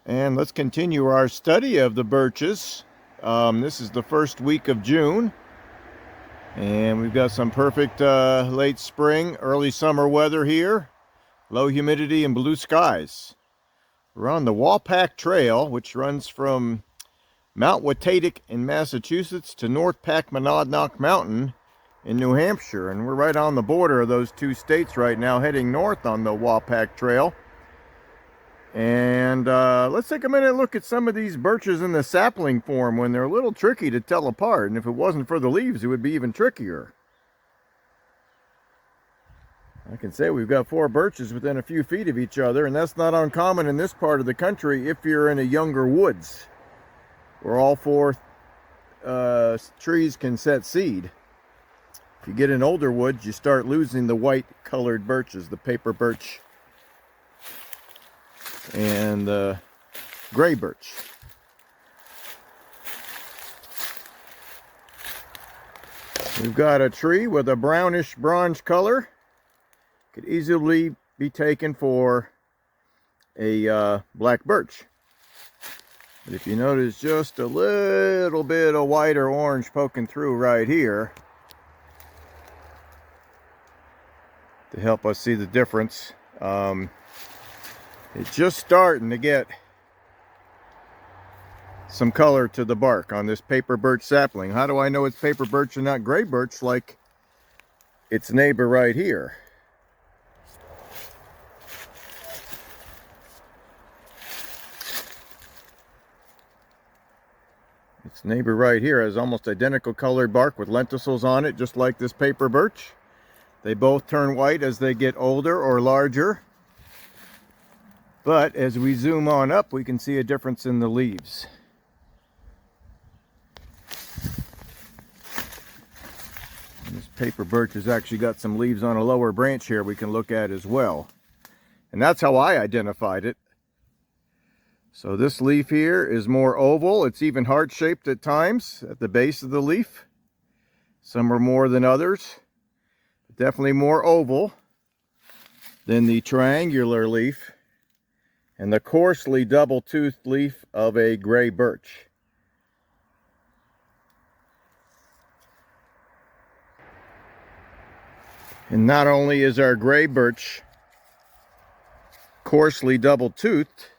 And let's continue our study of the birches. This is the first week of June, and we've got some perfect late spring, early summer weather here. Low humidity and blue skies. We're on the Walpack Trail, which runs from Mount Watatic in Massachusetts to North Packmonadnock Mountain in New Hampshire. And we're right on the border of those two states right now, heading north on the Walpack Trail. And let's take a minute and look at some of these birches in the sapling form when they're a little tricky to tell apart. And if it wasn't for the leaves, it would be even trickier. I can say we've got 4 birches within a few feet of each other, and that's not uncommon in this part of the country if you're in a younger woods, where all 4 trees can set seed. If you get in older woods, you start losing the white colored birches, the paper birch and the gray birch. We've got a tree with a brownish bronze color. Could easily be taken for a black birch. But if you notice just a little bit of white or orange poking through right here to help us see the difference, it's just starting to get some color to the bark on this paper birch sapling. How do I know it's paper birch and not gray birch like its neighbor right here? Its neighbor right here has almost identical colored bark with lenticels on it, just like this paper birch. They both turn white as they get older or larger. But as we zoom on up, we can see a difference in the leaves. And this paper birch has actually got some leaves on a lower branch here we can look at as well. And that's how I identified it. So this leaf here is more oval. It's even heart-shaped at times at the base of the leaf. Some are more than others. Definitely more oval than the triangular leaf and the coarsely double-toothed leaf of a gray birch. And not only is our gray birch coarsely double-toothed,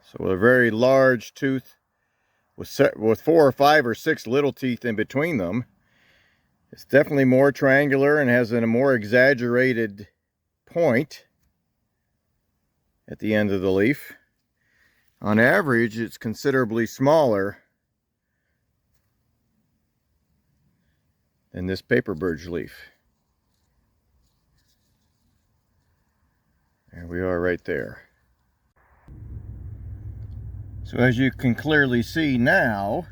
so a very large tooth with 4 or 5 or 6 little teeth in between them, it's definitely more triangular and has a more exaggerated point at the end of the leaf. On average, it's considerably smaller than this paper birch leaf. There we are right there. So as you can clearly see now,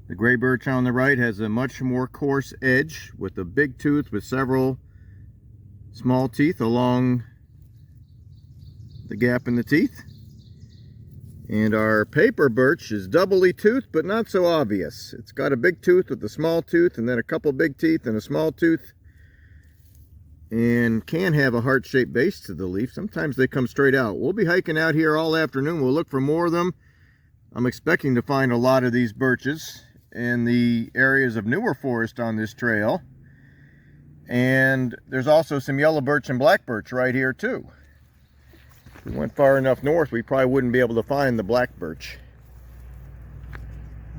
the gray birch on the right has a much more coarse edge with a big tooth with several small teeth along the gap in the teeth. And our paper birch is doubly toothed, but not so obvious. It's got a big tooth with a small tooth, and then a couple big teeth and a small tooth, and can have a heart-shaped base to the leaf. Sometimes they come straight out. We'll be hiking out here all afternoon. We'll look for more of them. I'm expecting to find a lot of these birches in the areas of newer forest on this trail. And there's also some yellow birch and black birch right here too. If we went far enough north, we probably wouldn't be able to find the black birch.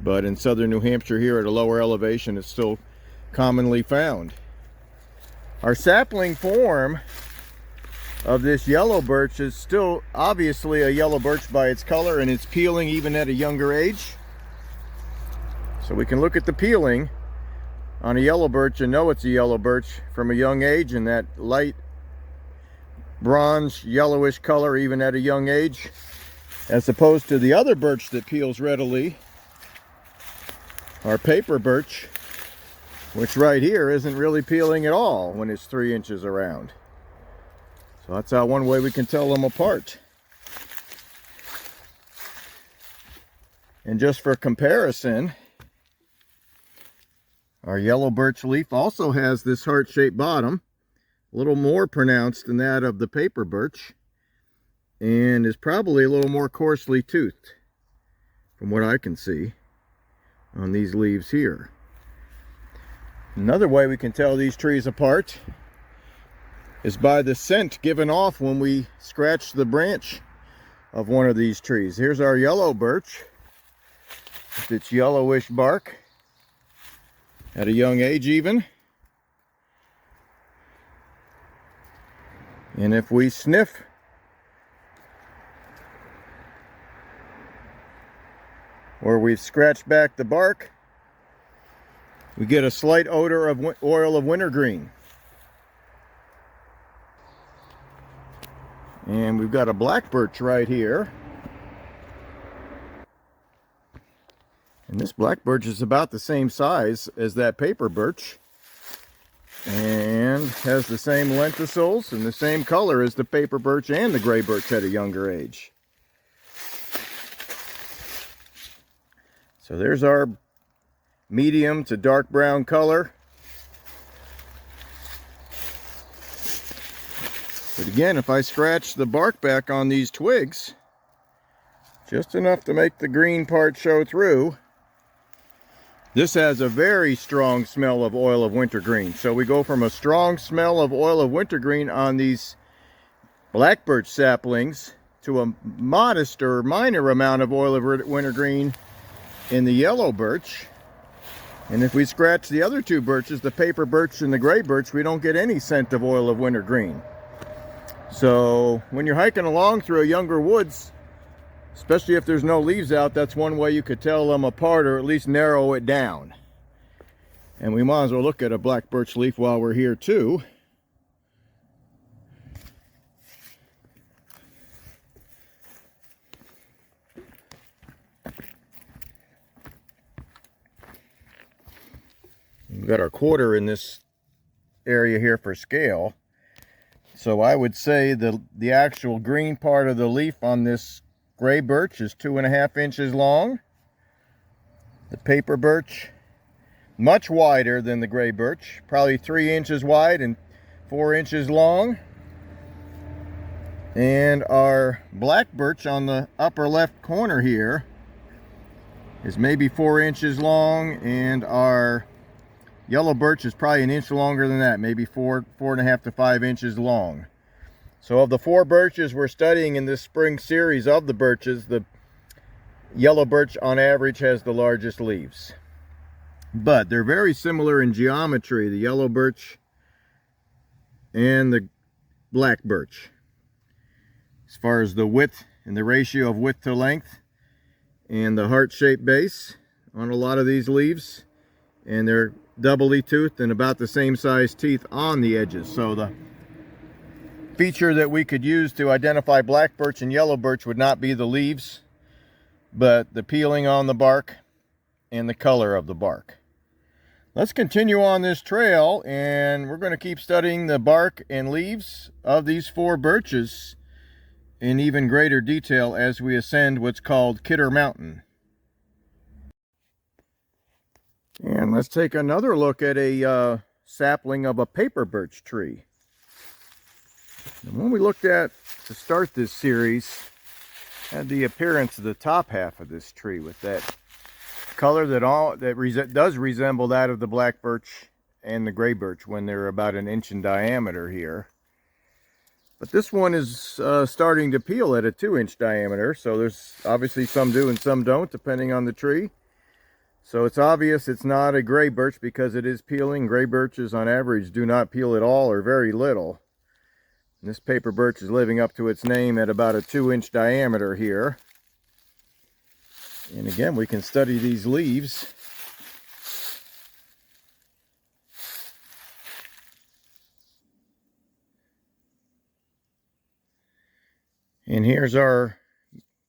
But in southern New Hampshire here at a lower elevation, it's still commonly found. Our sapling form of this yellow birch is still obviously a yellow birch by its color, and it's peeling even at a younger age. So we can look at the peeling on a yellow birch and know it's a yellow birch from a young age, and that light bronze yellowish color even at a young age, as opposed to the other birch that peels readily, our paper birch, which right here isn't really peeling at all when it's 3 inches around. So that's how one way we can tell them apart. And just for comparison, our yellow birch leaf also has this heart-shaped bottom, a little more pronounced than that of the paper birch. and is probably a little more coarsely toothed from what I can see on these leaves here. Another way we can tell these trees apart is by the scent given off when we scratch the branch of one of these trees. Here's our yellow birch with its yellowish bark at a young age even. And if we sniff or we scratch back the bark, we get a slight odor of oil of wintergreen. And we've got a black birch right here. And this black birch is about the same size as that paper birch, and has the same lenticels and the same color as the paper birch and the gray birch at a younger age. So there's our medium to dark brown color. But again, if I scratch the bark back on these twigs, just enough to make the green part show through, this has a very strong smell of oil of wintergreen. So we go from a strong smell of oil of wintergreen on these black birch saplings to a modest or minor amount of oil of wintergreen in the yellow birch. And if we scratch the other two birches, the paper birch and the gray birch, we don't get any scent of oil of wintergreen. So when you're hiking along through a younger woods, especially if there's no leaves out, that's one way you could tell them apart, or at least narrow it down. And we might as well look at a black birch leaf while we're here too. We've got our quarter in this area here for scale. So I would say the actual green part of the leaf on this gray birch is 2.5 inches long. The paper birch, much wider than the gray birch, probably 3 inches wide and 4 inches long. And our black birch on the upper left corner here is maybe 4 inches long, and our yellow birch is probably an inch longer than that, maybe 4.5 to 5 inches long. So of the 4 birches we're studying in this spring series of the birches, the yellow birch on average has the largest leaves. But they're very similar in geometry, the yellow birch and the black birch, as far as the width and the ratio of width to length and the heart-shaped base on a lot of these leaves. And they're doubly toothed and about the same size teeth on the edges. So the feature that we could use to identify black birch and yellow birch would not be the leaves, but the peeling on the bark and the color of the bark. Let's continue on this trail, and we're going to keep studying the bark and leaves of these 4 birches in even greater detail as we ascend what's called Kidder Mountain. And let's take another look at a sapling of a paper birch tree. The one we looked at to start this series had the appearance of the top half of this tree with that color that does resemble that of the black birch and the gray birch when they're about an inch in diameter here. But this one is starting to peel at a 2-inch diameter, so there's obviously some do and some don't depending on the tree. So it's obvious it's not a gray birch because it is peeling. Gray birches on average do not peel at all or very little. And this paper birch is living up to its name at about a 2-inch diameter here. And again, we can study these leaves. And here's our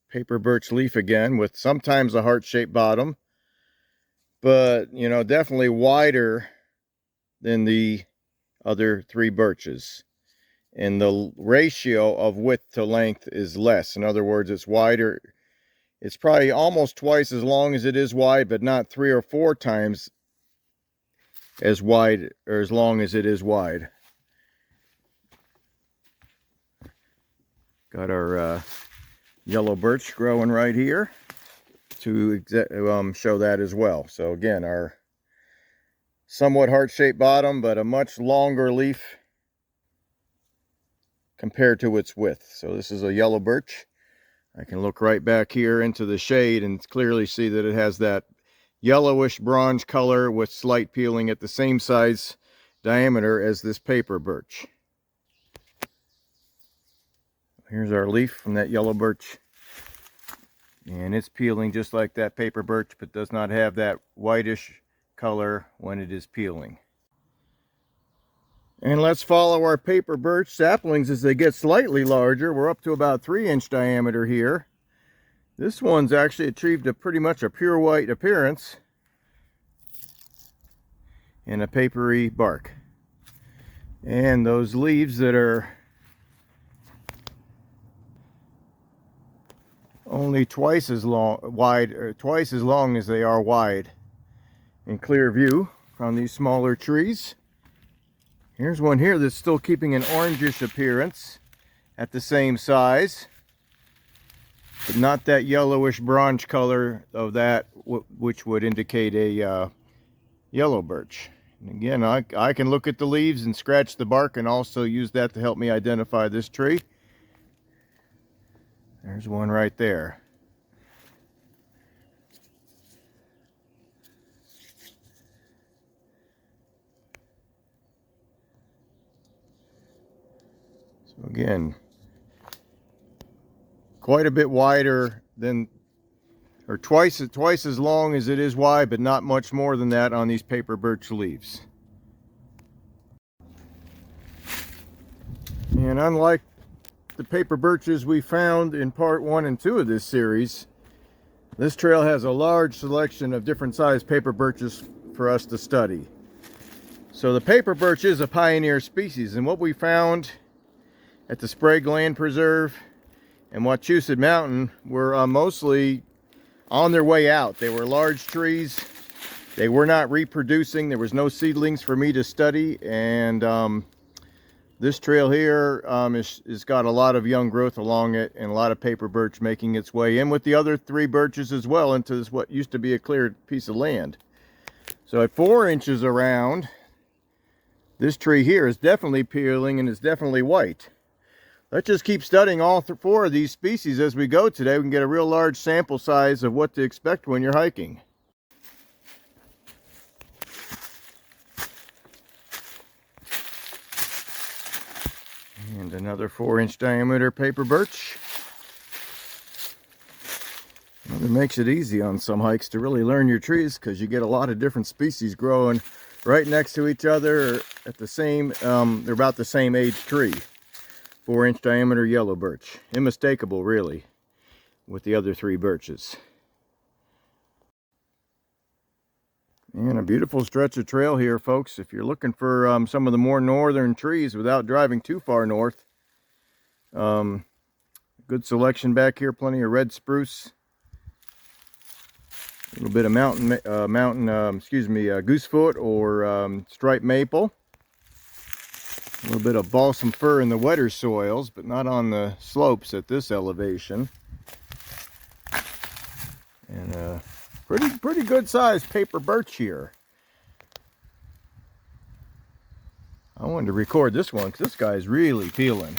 paper birch leaf again, with sometimes a heart-shaped bottom, but you know, definitely wider than the other 3 birches. And the ratio of width to length is less. In other words, it's wider. It's probably almost twice as long as it is wide, but not 3 or 4 times as wide or as long as it is wide. Got our yellow birch growing right here to show that as well. So again, our somewhat heart-shaped bottom, but a much longer leaf compared to its width. So this is a yellow birch. I can look right back here into the shade and clearly see that it has that yellowish bronze color with slight peeling at the same size diameter as this paper birch. Here's our leaf from that yellow birch, and it's peeling just like that paper birch, but does not have that whitish color when it is peeling. And let's follow our paper birch saplings as they get slightly larger. We're up to about 3-inch diameter here. This one's actually achieved pretty much a pure white appearance and a papery bark. And those leaves that are only twice as long as they are wide in clear view from these smaller trees. Here's one here that's still keeping an orangish appearance at the same size, but not that yellowish bronze color of that, which would indicate a yellow birch. And again, I can look at the leaves and scratch the bark and also use that to help me identify this tree. There's one right there. So again, quite a bit wider than, or twice as long as it is wide, but not much more than that on these paper birch leaves. And unlike the paper birches we found in part 1 and 2 of this series, this trail has a large selection of different sized paper birches for us to study. So the paper birch is a pioneer species, and what we found at the Sprague Land Preserve and Wachusett Mountain were mostly on their way out. They were large trees. They were not reproducing. There was no seedlings for me to study, and this trail here has got a lot of young growth along it, and a lot of paper birch making its way in with the other 3 birches as well into this, what used to be a cleared piece of land. So at 4 inches around, this tree here is definitely peeling and is definitely white. Let's just keep studying all 4 of these species as we go today. We can get a real large sample size of what to expect when you're hiking. And another 4-inch diameter paper birch. Well, it makes it easy on some hikes to really learn your trees, because you get a lot of different species growing right next to each other at the same, they're about the same age tree. 4-inch diameter yellow birch. Unmistakable, really, with the other 3 birches. And a beautiful stretch of trail here, folks. If you're looking for some of the more northern trees without driving too far north, good selection back here. Plenty of red spruce, a little bit of goosefoot or striped maple, a little bit of balsam fir in the wetter soils, but not on the slopes at this elevation. And pretty good sized paper birch here. I wanted to record this one because this guy's really peeling.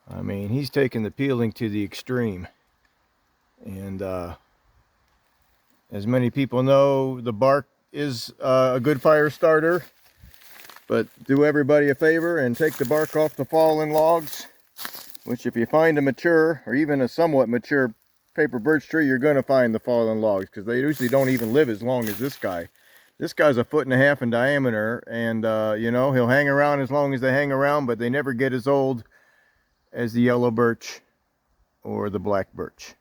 I mean, he's taking the peeling to the extreme. And as many people know, the bark is a good fire starter. But do everybody a favor and take the bark off the fallen logs, which if you find a mature or even a somewhat mature paper birch tree, you're going to find the fallen logs, because they usually don't even live as long as this guy. This guy's 1.5 feet in diameter, and you know, he'll hang around as long as they hang around, but they never get as old as the yellow birch or the black birch.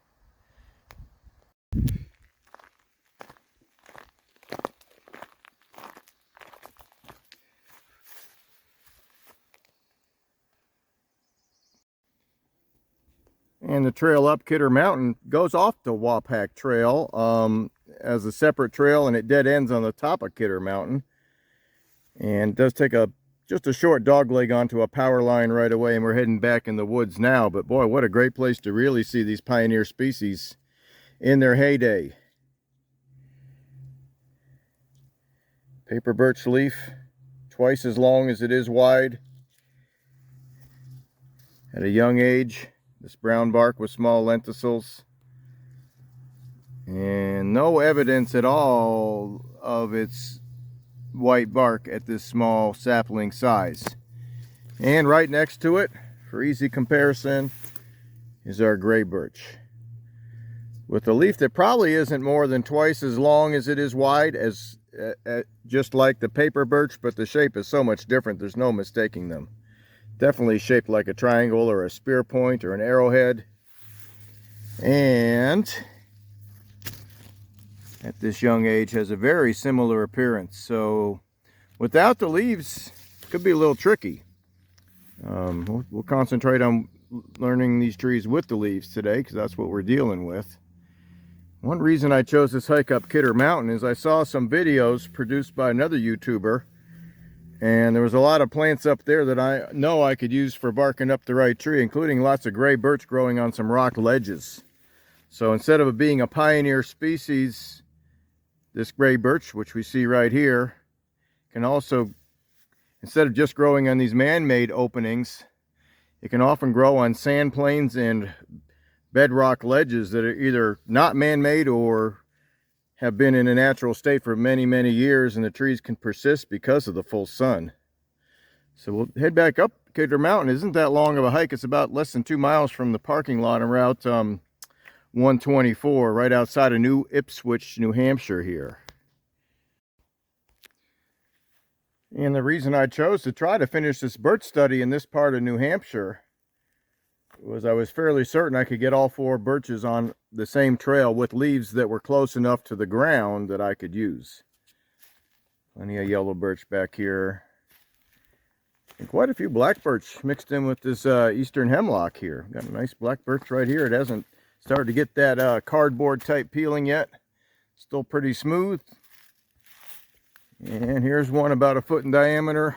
And the trail up Kidder Mountain goes off the Wapak Trail as a separate trail, and it dead ends on the top of Kidder Mountain. And it does take a just a short dog leg onto a power line right away, and we're heading back in the woods now. But boy, what a great place to really see these pioneer species in their heyday. Paper birch leaf, twice as long as it is wide. At a young age, this brown bark with small lenticels. And no evidence at all of its white bark at this small sapling size. And right next to it, for easy comparison, is our gray birch, with a leaf that probably isn't more than twice as long as it is wide, as just like the paper birch, but the shape is so much different, there's no mistaking them. Definitely shaped like a triangle or a spear point or an arrowhead. And at this young age has a very similar appearance. So without the leaves, it could be a little tricky. We'll concentrate on learning these trees with the leaves today, because that's what we're dealing with. One reason I chose this hike up Kidder Mountain is I saw some videos produced by another YouTuber, and there was a lot of plants up there that I know I could use for barking up the right tree, including lots of gray birch growing on some rock ledges. So instead of it being a pioneer species, this gray birch, which we see right here, can also, instead of just growing on these man-made openings, it can often grow on sand plains and bedrock ledges that are either not man-made or have been in a natural state for many, many years, and the trees can persist because of the full sun. So we'll head back up Kidder Mountain. It isn't that long of a hike. It's about less than 2 miles from the parking lot on Route 124, right outside of New Ipswich, New Hampshire here. And the reason I chose to try to finish this birch study in this part of New Hampshire was I was fairly certain I could get all 4 birches on the same trail with leaves that were close enough to the ground that I could use. Plenty of yellow birch back here. And quite a few black birch mixed in with this eastern hemlock here. Got a nice black birch right here. It hasn't started to get that cardboard type peeling yet. Still pretty smooth. And here's one about 1 foot in diameter.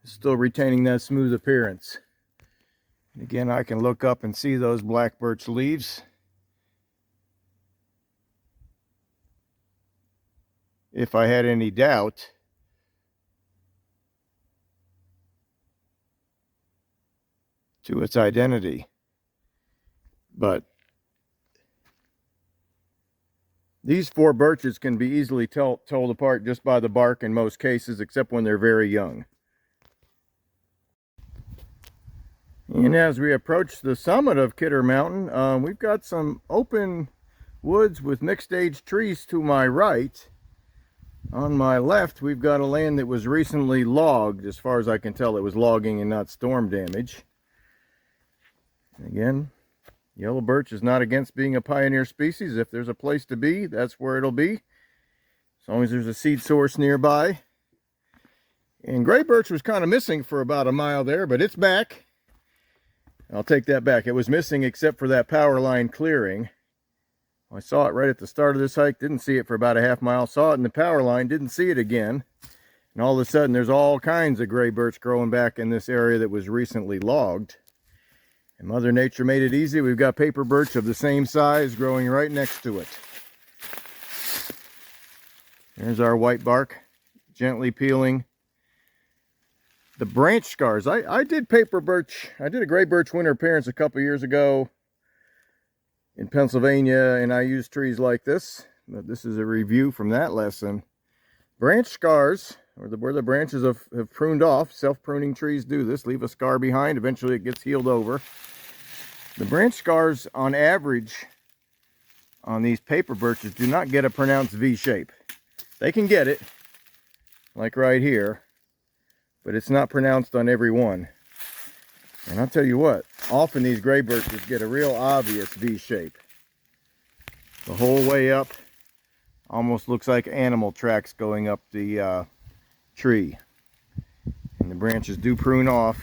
Still retaining that smooth appearance. Again, I can look up and see those black birch leaves. If I had any doubt, to its identity. But these 4 birches can be easily told apart just by the bark in most cases, except when they're very young. And as we approach the summit of Kidder Mountain, we've got some open woods with mixed age trees to my right. On my left, we've got a land that was recently logged. As far as I can tell, it was logging and not storm damage. Again, yellow birch is not against being a pioneer species. If there's a place to be, that's where it'll be, as long as there's a seed source nearby. And gray birch was kind of missing for about a mile there, but it's back. I'll take that back. It was missing except for that power line clearing. I saw it right at the start of this hike, didn't see it for about a half mile, saw it in the power line, didn't see it again. And all of a sudden there's all kinds of gray birch growing back in this area that was recently logged. And Mother Nature made it easy. We've got paper birch of the same size growing right next to it. There's our white bark, gently peeling. The branch scars. I did paper birch. I did a gray birch winter appearance a couple years ago in Pennsylvania, and I used trees like this. But this is a review from that lesson. Branch scars, or where the branches have pruned off. Self-pruning trees do this, leave a scar behind. Eventually it gets healed over. The branch scars, on average, on these paper birches do not get a pronounced V shape. They can get it, like right here, but it's not pronounced on every one. And I'll tell you what, often these gray birches get a real obvious V shape. The whole way up, almost looks like animal tracks going up the tree. And the branches do prune off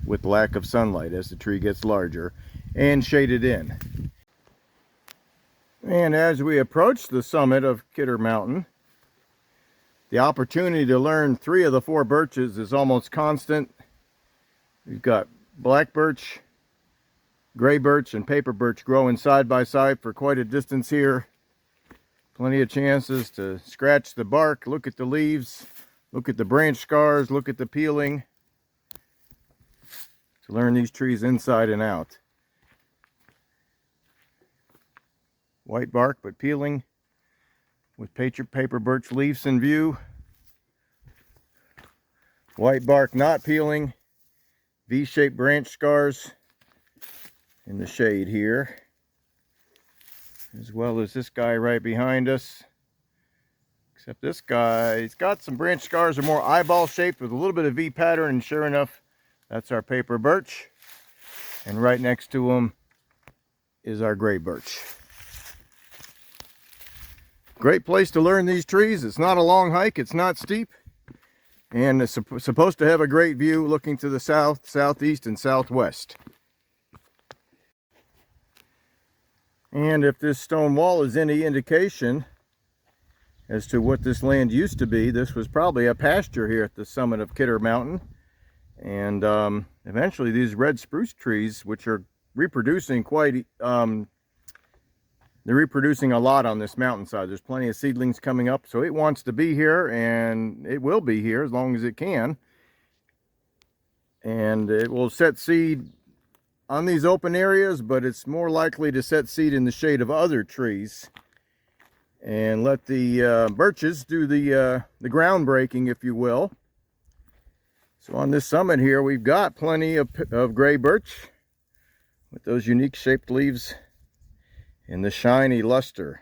with lack of sunlight as the tree gets larger and shaded in. And as we approach the summit of Kidder Mountain, The opportunity to learn 3 of the 4 birches is almost constant. We've got black birch, gray birch, and paper birch growing side by side for quite a distance here. Plenty of chances to scratch the bark, look at the leaves, look at the branch scars, look at the peeling, to learn these trees inside and out. White bark but peeling, with paper birch leaves in view. White bark not peeling, V-shaped branch scars in the shade here, as well as this guy right behind us. Except this guy, he's got some branch scars that are more eyeball shaped with a little bit of V pattern, and sure enough, that's our paper birch. And right next to him is our gray birch. Great place to learn these trees. It's not a long hike, it's not steep, and it's supposed to have a great view looking to the south, southeast, and southwest. And if this stone wall is any indication as to what this land used to be, this was probably a pasture here at the summit of Kidder Mountain. And eventually these red spruce trees, which are reproducing they're reproducing a lot on this mountainside. There's plenty of seedlings coming up, so it wants to be here, and it will be here as long as it can. And it will set seed on these open areas, but it's more likely to set seed in the shade of other trees and let the birches do the groundbreaking, if you will. So on this summit here, we've got plenty of gray birch with those unique shaped leaves and the shiny luster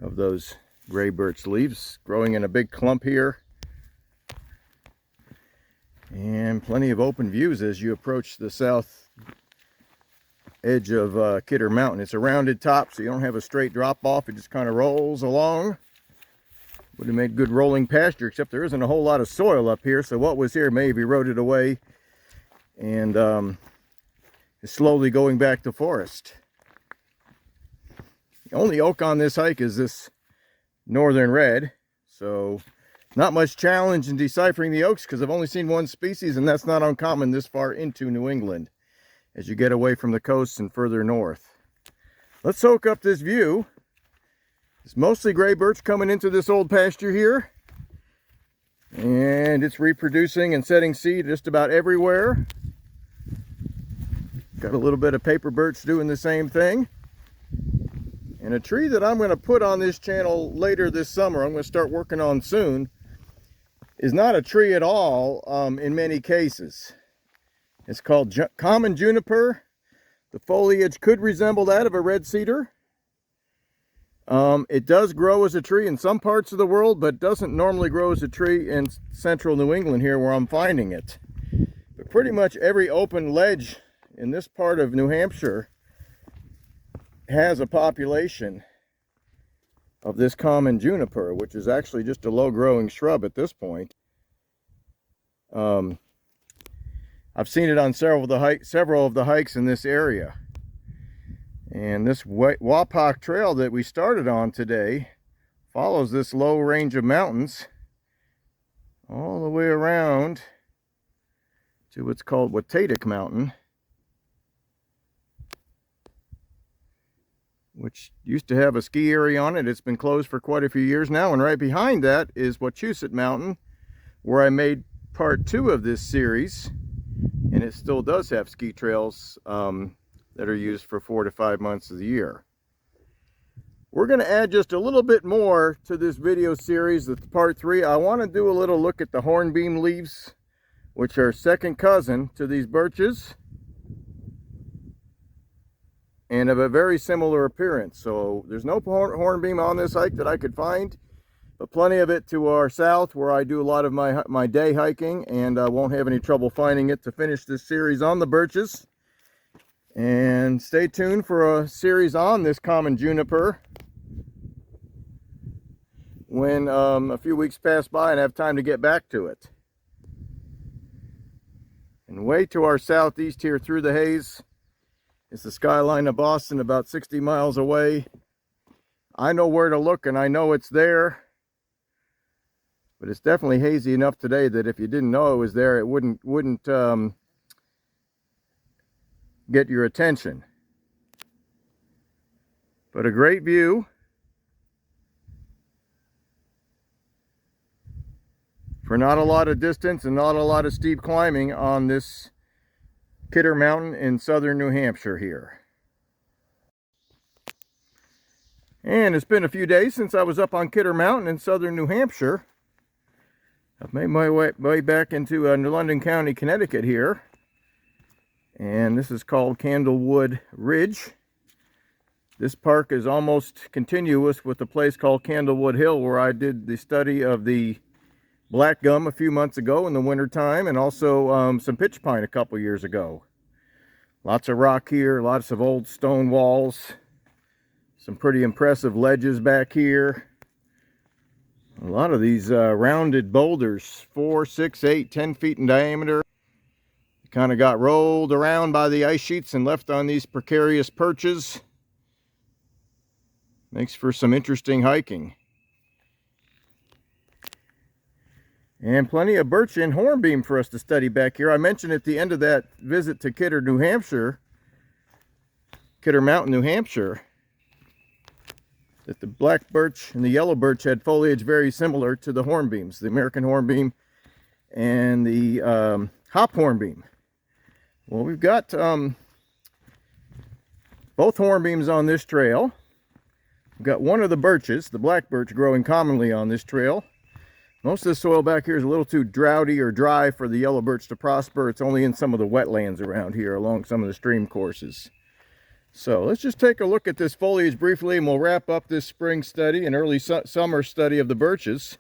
of those gray birch leaves growing in a big clump here. And plenty of open views as you approach the south edge of Kidder Mountain. It's a rounded top, so you don't have a straight drop off. It just kind of rolls along. Would have made good rolling pasture, except there isn't a whole lot of soil up here, so what was here may have eroded away and is slowly going back to forest. The only oak on this hike is this northern red, so not much challenge in deciphering the oaks because I've only seen one species, and that's not uncommon this far into New England as you get away from the coast and further north. Let's soak up this view. It's mostly gray birch coming into this old pasture here, and it's reproducing and setting seed just about everywhere. Got a little bit of paper birch doing the same thing. And a tree that I'm going to put on this channel later this summer, I'm going to start working on soon, is not a tree at all in many cases. It's called common juniper. The foliage could resemble that of a red cedar. It does grow as a tree in some parts of the world, but doesn't normally grow as a tree in central New England here where I'm finding it. But pretty much every open ledge in this part of New Hampshire has a population of this common juniper, which is actually just a low-growing shrub at this point. I've seen it on several of the hikes in this area. And this Wapak trail that we started on today follows this low range of mountains all the way around to what's called Watatic Mountain, which used to have a ski area on it. It's been closed for quite a few years now. And right behind that is Wachusett Mountain, where I made part 2 of this series. And it still does have ski trails that are used for 4 to 5 months of the year. We're going to add just a little bit more to this video series. That's part 3. I want to do a little look at the hornbeam leaves, which are second cousin to these birches and of a very similar appearance. So there's no hornbeam on this hike that I could find, but plenty of it to our south where I do a lot of my day hiking, and I won't have any trouble finding it to finish this series on the birches. And stay tuned for a series on this common juniper when a few weeks pass by and I have time to get back to it. And way to our southeast here through the haze is the skyline of Boston, about 60 miles away. I know where to look and I know it's there. But it's definitely hazy enough today that if you didn't know it was there, it wouldn't get your attention. But a great view. For not a lot of distance and not a lot of steep climbing on this Kidder Mountain in southern New Hampshire here. And it's been a few days since I was up on Kidder Mountain in southern New Hampshire. I've made my way back into London County, Connecticut here. And this is called Candlewood Ridge. This park is almost continuous with a place called Candlewood Hill, where I did the study of the black gum a few months ago in the wintertime, and also some pitch pine a couple years ago. Lots of rock here, lots of old stone walls, some pretty impressive ledges back here. A lot of these rounded boulders, 4, 6, 8, 10 feet in diameter. Kind of got rolled around by the ice sheets and left on these precarious perches. Makes for some interesting hiking. And plenty of birch and hornbeam for us to study back here. I mentioned at the end of that visit to Kidder, New Hampshire, Kidder Mountain, New Hampshire, that the black birch and the yellow birch had foliage very similar to the hornbeams, the American hornbeam and the hop hornbeam. Well, we've got both hornbeams on this trail. We've got one of the birches, the black birch, growing commonly on this trail. Most of the soil back here is a little too droughty or dry for the yellow birch to prosper. It's only in some of the wetlands around here along some of the stream courses. So let's just take a look at this foliage briefly, and we'll wrap up this spring study and early summer study of the birches.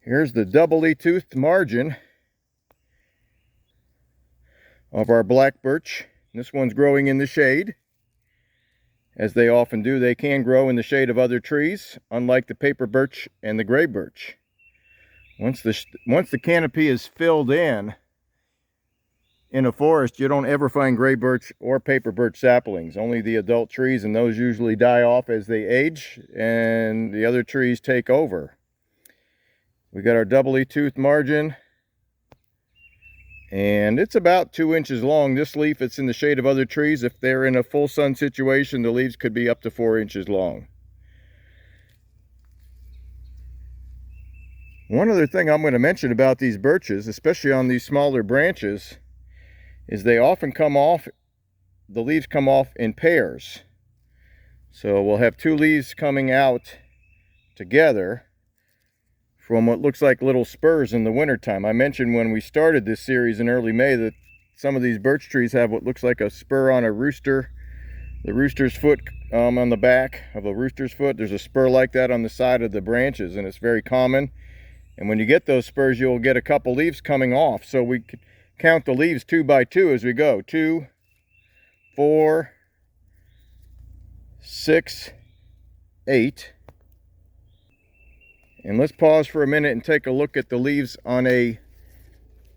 Here's the doubly toothed margin of our black birch. This one's growing in the shade. As they often do, they can grow in the shade of other trees, unlike the paper birch and the gray birch. Once the canopy is filled in a forest, you don't ever find gray birch or paper birch saplings. Only the adult trees, and those usually die off as they age, and the other trees take over. We got our doubly toothed margin, and it's about 2 inches long. This leaf, it's in the shade of other trees. If they're in a full sun situation, the leaves could be up to 4 inches long. One other thing I'm going to mention about these birches, especially on these smaller branches, is they often come off, the leaves come off in pairs. So we'll have 2 leaves coming out together from what looks like little spurs in the wintertime. I mentioned when we started this series in early May that some of these birch trees have what looks like a spur on a rooster. The rooster's foot on the back of a rooster's foot, there's a spur like that on the side of the branches, and it's very common. And when you get those spurs, you'll get a couple leaves coming off. So we could count the leaves 2 by 2 as we go. 2, 4, 6, 8. And let's pause for a minute and take a look at the leaves on a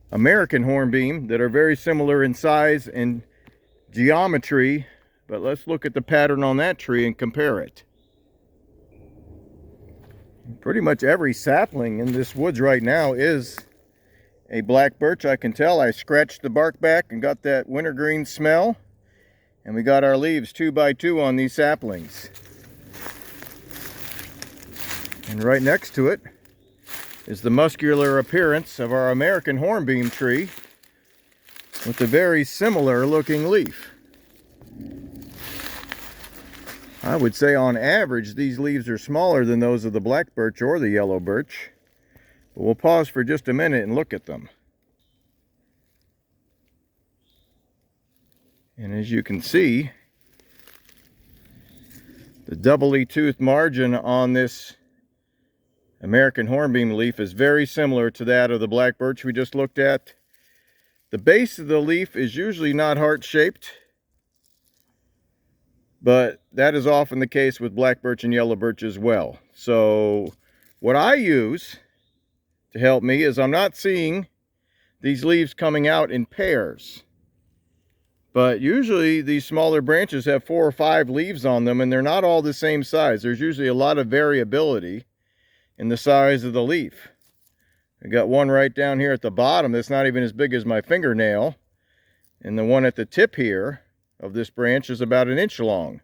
American hornbeam that are very similar in size and geometry. But let's look at the pattern on that tree and compare it. Pretty much every sapling in this woods right now is a black birch. I can tell. I scratched the bark back and got that wintergreen smell. And we got our leaves 2 by 2 on these saplings. And right next to it is the muscular appearance of our American hornbeam tree with a very similar looking leaf. I would say on average these leaves are smaller than those of the black birch or the yellow birch. But we'll pause for just a minute and look at them. And as you can see, the doubly toothed margin on this American hornbeam leaf is very similar to that of the black birch we just looked at. The base of the leaf is usually not heart-shaped, but that is often the case with black birch and yellow birch as well. So what I use to help me is I'm not seeing these leaves coming out in pairs, But usually these smaller branches have 4 or 5 leaves on them, and they're not all the same size. There's usually a lot of variability in the size of the leaf. I got one right down here at the bottom that's not even as big as my fingernail. And the one at the tip here of this branch is about 1 inch long.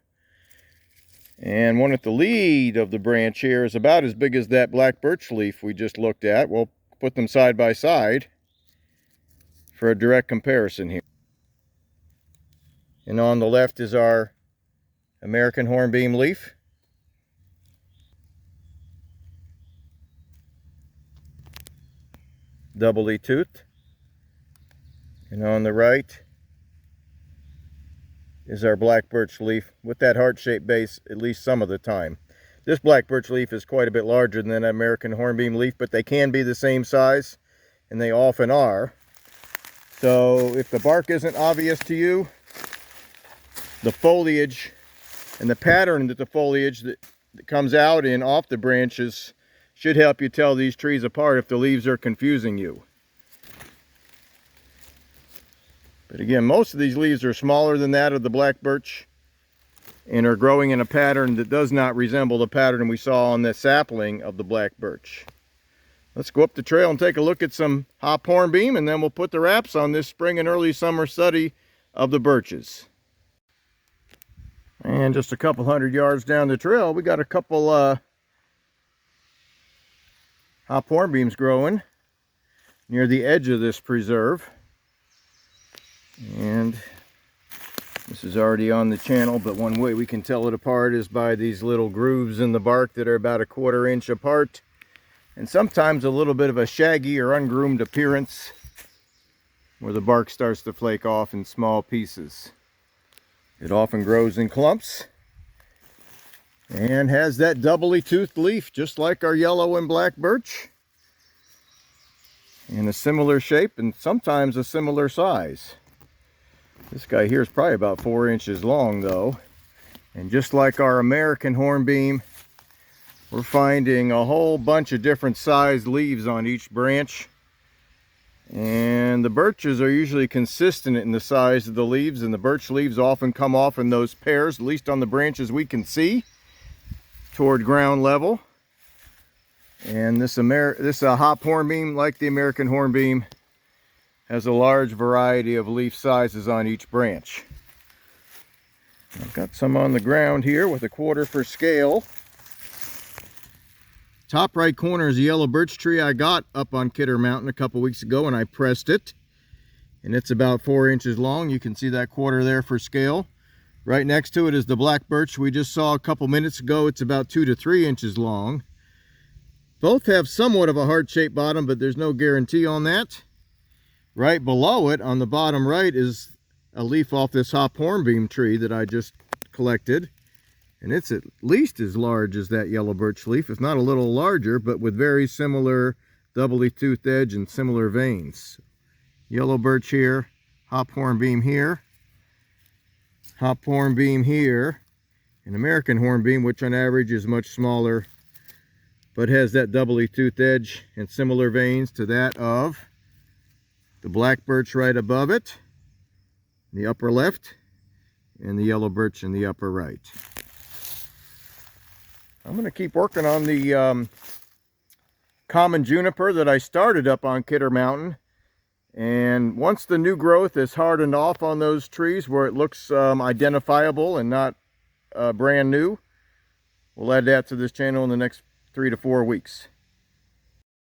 And one at the lead of the branch here is about as big as that black birch leaf we just looked at. We'll put them side by side for a direct comparison here. And on the left is our American hornbeam leaf. Doubly toothed. And on the right is our black birch leaf with that heart-shaped base at least some of the time. This black birch leaf is quite a bit larger than that American hornbeam leaf, but they can be the same size, and they often are. So if the bark isn't obvious to you, the foliage and the pattern that the foliage that comes out in off the branches should help you tell these trees apart if the leaves are confusing you. But again, most of these leaves are smaller than that of the black birch and are growing in a pattern that does not resemble the pattern we saw on the sapling of the black birch. Let's go up the trail and take a look at some hop hornbeam, and then we'll put the wraps on this spring and early summer study of the birches. And just a couple hundred yards down the trail, we got a couple hop hornbeams growing near the edge of this preserve. And this is already on the channel, but one way we can tell it apart is by these little grooves in the bark that are about 1/4 inch apart, and sometimes a little bit of a shaggy or ungroomed appearance where the bark starts to flake off in small pieces. It often grows in clumps and has that doubly toothed leaf just like our yellow and black birch, in a similar shape and sometimes a similar size. This guy here is probably about 4 inches long though. And just like our American hornbeam, we're finding a whole bunch of different sized leaves on each branch. And the birches are usually consistent in the size of the leaves, and the birch leaves often come off in those pairs, at least on the branches we can see, toward ground level. And this hop hornbeam, like the American hornbeam, has a large variety of leaf sizes on each branch. I've got some on the ground here with 1/4 for scale. Top right corner is a yellow birch tree I got up on Kidder Mountain a couple weeks ago, and I pressed it. And it's about 4 inches long. You can see that 1/4 there for scale. Right next to it is the black birch we just saw a couple minutes ago. It's about 2 to 3 inches long. Both have somewhat of a heart-shaped bottom, but there's no guarantee on that. Right below it, on the bottom right, is a leaf off this hop hornbeam tree that I just collected. And it's at least as large as that yellow birch leaf, if not a little larger, but with very similar doubly toothed edge and similar veins. Yellow birch here, hop hornbeam here, hop hornbeam here, and American hornbeam, which on average is much smaller, but has that doubly toothed edge and similar veins to that of the black birch right above it, in the upper left, and the yellow birch in the upper right. I'm going to keep working on the common juniper that I started up on Kidder Mountain. And once the new growth is hardened off on those trees where it looks identifiable and not brand new, we'll add that to this channel in the next 3 to 4 weeks.